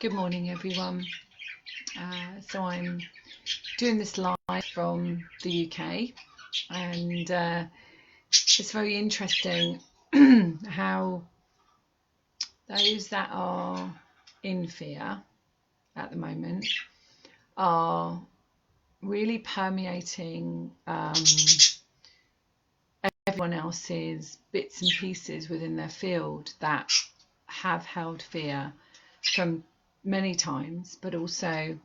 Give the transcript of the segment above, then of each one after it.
Good morning, everyone. So I'm doing this live from the UK, and it's very interesting how those that are in fear at the moment are really permeating everyone else's bits and pieces within their field that have held fear from many times, but also many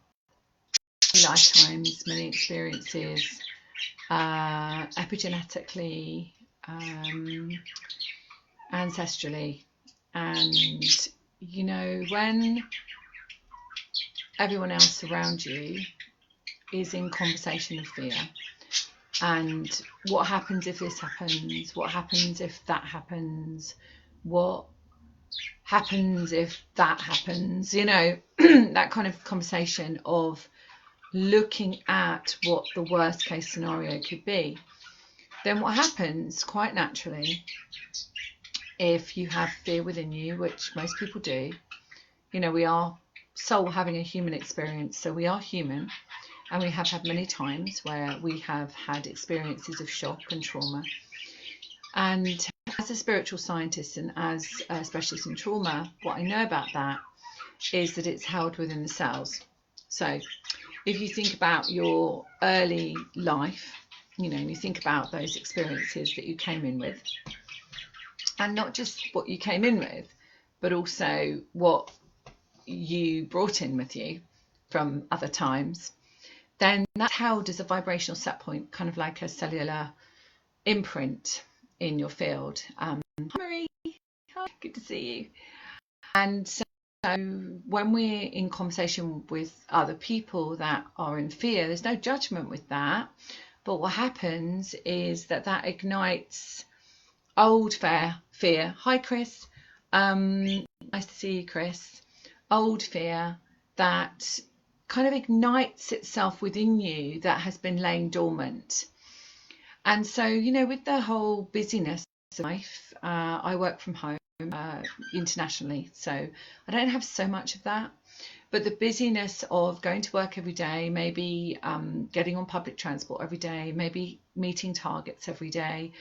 lifetimes, many experiences, epigenetically, ancestrally. And when everyone else around you is in conversation of fear, and what happens if this happens, what happens if that happens, what happens if that happens, that kind of conversation of looking at what the worst case scenario could be, then what happens quite naturally, if you have fear within you, which most people do, we are soul having a human experience, so we are human, and we have had many times where we have had experiences of shock and trauma. And as a spiritual scientist and as a specialist in trauma, what I know about that is that it's held within the cells. So if you think about your early life, and you think about those experiences that you came in with, and not just what you came in with, but also what you brought in with you from other times, then that's held as a vibrational set point, kind of like a cellular imprint in your field. Hi Marie, hi, good to see you. And so when we're in conversation with other people that are in fear, there's no judgment with that, but what happens is that ignites old fear. Hi Chris, nice to see you, Chris. Old fear that kind of ignites itself within you that has been laying dormant. And so, with the whole busyness of life, I work from home internationally, so I don't have so much of that. But the busyness of going to work every day, maybe getting on public transport every day, maybe meeting targets every day,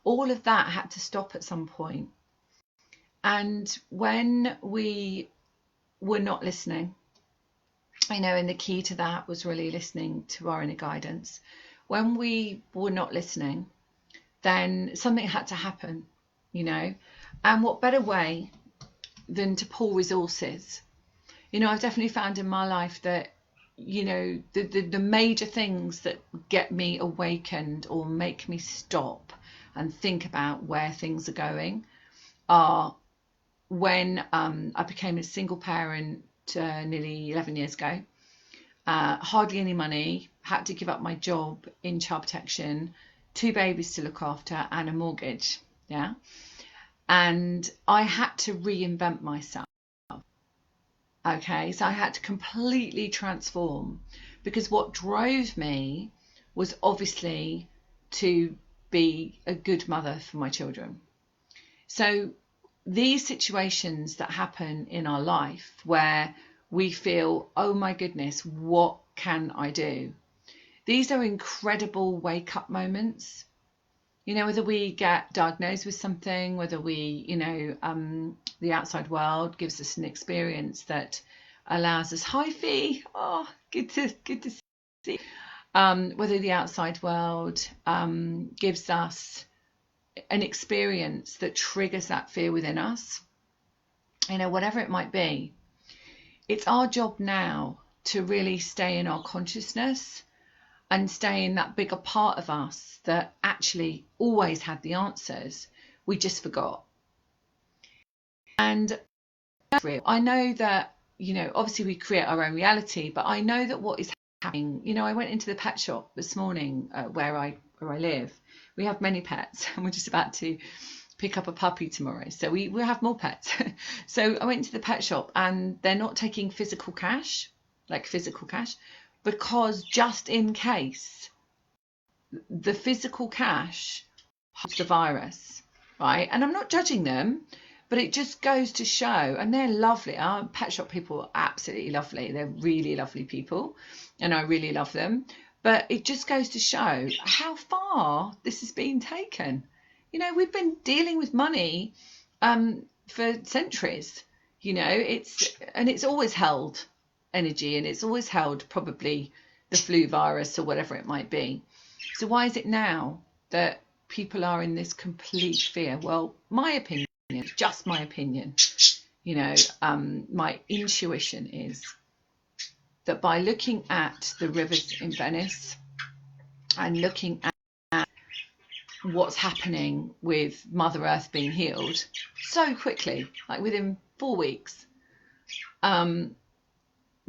all of that had to stop at some point. And when we were not listening, and the key to that was really listening to our inner guidance. When we were not listening, then something had to happen, and what better way than to pull resources. I've definitely found in my life that, the major things that get me awakened or make me stop and think about where things are going are when I became a single parent nearly 11 years ago. Hardly any money, had to give up my job in child protection, 2 babies to look after and a mortgage. And I had to reinvent myself. Okay, so I had to completely transform, because what drove me was obviously to be a good mother for my children. So these situations that happen in our life where we feel, oh my goodness, what can I do? These are incredible wake-up moments. Whether we get diagnosed with something, whether we, the outside world gives us an experience that allows us, hi Fee, oh, good to see. Whether the outside world gives us an experience that triggers that fear within us, whatever it might be, it's our job now to really stay in our consciousness and stay in that bigger part of us that actually always had the answers. We just forgot. And I know that, obviously we create our own reality, but I know that what is happening, I went into the pet shop this morning where I live. We have many pets and we're just about to pick up a puppy tomorrow. So we will have more pets. So I went to the pet shop and they're not taking physical cash, because just in case the physical cash holds the virus, right? And I'm not judging them, But it just goes to show, and they're lovely. Our pet shop people are absolutely lovely. They're really lovely people, and I really love them. But it just goes to show how far this has been taken. You know, we've been dealing with money for centuries. You know, it's always held energy, and it's always held probably the flu virus or whatever it might be. So why is it now that people are in this complete fear? Well, my opinion, just my opinion, you know, my intuition is that by looking at the rivers in Venice and looking at what's happening with Mother Earth being healed so quickly, like within 4 weeks, don't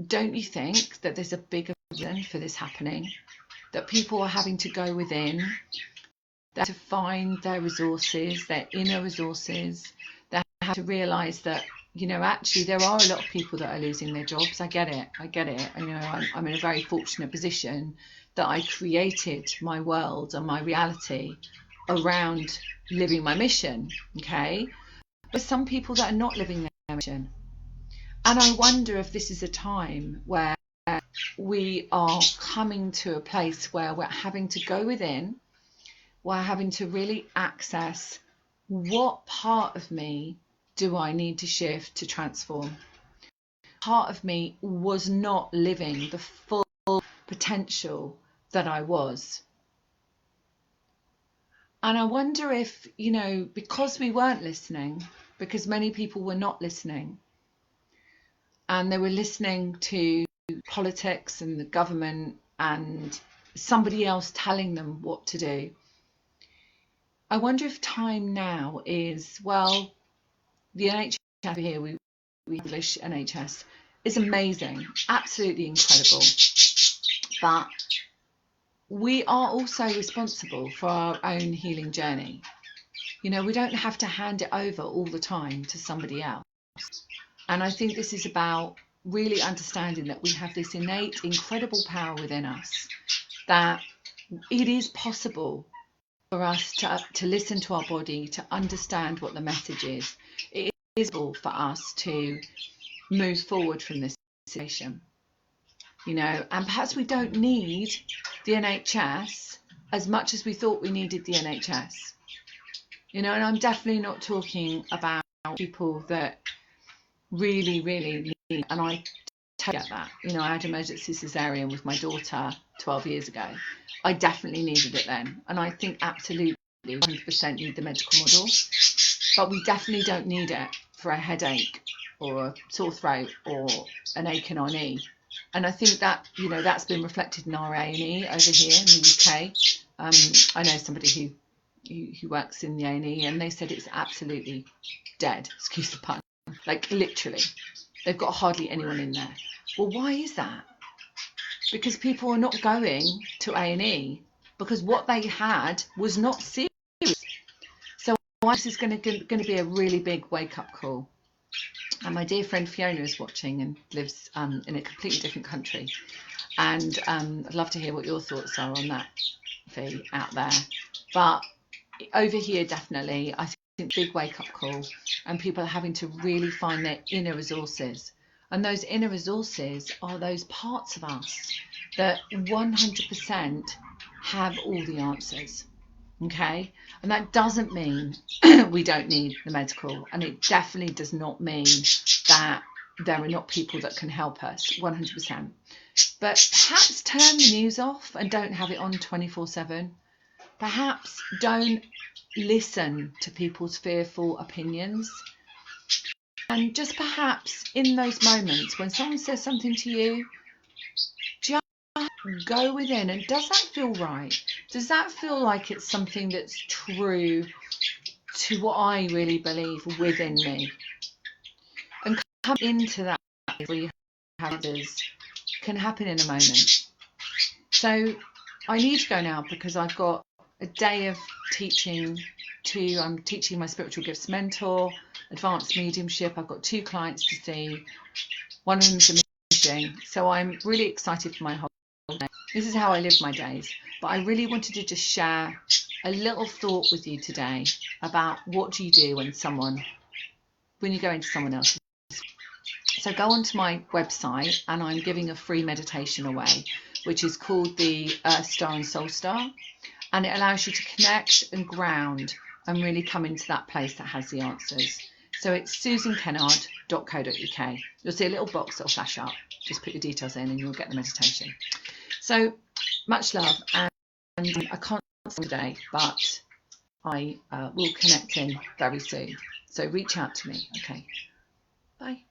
you think that there's a bigger reason for this happening? That people are having to go within, to find their resources, their inner resources. They have to realise that, you know, actually there are a lot of people that are losing their jobs. I get it. You know, I'm in a very fortunate position that I created my world and my reality around living my mission, okay? But some people that are not living their mission. And I wonder if this is a time where we are coming to a place where we're having to go within, we're having to really access what part of me do I need to shift to transform. Part of me was not living the full potential that I was. And I wonder if, you know, because we weren't listening, because many people were not listening, and they were listening to politics and the government and somebody else telling them what to do. I wonder if time now is, well, the NHS here, we English NHS is amazing, absolutely incredible, but we are also responsible for our own healing journey. You know, we don't have to hand it over all the time to somebody else. And I think this is about really understanding that we have this innate, incredible power within us, that it is possible for us to listen to our body, to understand what the message is. It is possible for us to move forward from this situation, you know, and perhaps we don't need the NHS as much as we thought we needed the NHS, you know. And I'm definitely not talking about people that really need, and I totally get that. You know, I had emergency cesarean with my daughter 12 years ago. I definitely needed it then, and I think absolutely 100% need the medical model, but we definitely don't need it for a headache or a sore throat or an ache in our knee. And I think that, you know, that's been reflected in our A&E over here in the UK. I know somebody who works in the A&E, and they said it's absolutely dead, excuse the pun. Like literally, they've got hardly anyone in there. Well, why is that? Because people are not going to A&E because what they had was not serious. So this is going to be a really big wake-up call. And my dear friend Fiona is watching and lives in a completely different country. And I'd love to hear what your thoughts are on that, Fee, out there. But over here, definitely, I think big wake-up call, and people are having to really find their inner resources. And those inner resources are those parts of us that 100% have all the answers, okay? And that doesn't mean we don't need the medical, and it definitely does not mean that there are not people that can help us, 100%. But perhaps turn the news off and don't have it on 24/7. Perhaps don't listen to people's fearful opinions. And just perhaps in those moments when someone says something to you, just go within, and does that feel right? Does that feel like it's something that's true to what I really believe within me? And come into that where you have others can happen in a moment. So I need to go now because I've got a day of teaching. I'm teaching my spiritual gifts mentor, advanced mediumship. I've got 2 clients to see. One of them's a meeting. So I'm really excited for my whole day. This is how I live my days. But I really wanted to just share a little thought with you today about what do you do when someone when you go into someone else's. So go onto my website, and I'm giving a free meditation away, which is called the Earth Star and Soul Star, and it allows you to connect and ground and really come into that place that has the answers. So it's susankennard.co.uk. You'll see a little box that'll flash up. Just put your details in and you'll get the meditation. So much love, and I can't say today, but I will connect in very soon. So reach out to me. Okay. Bye.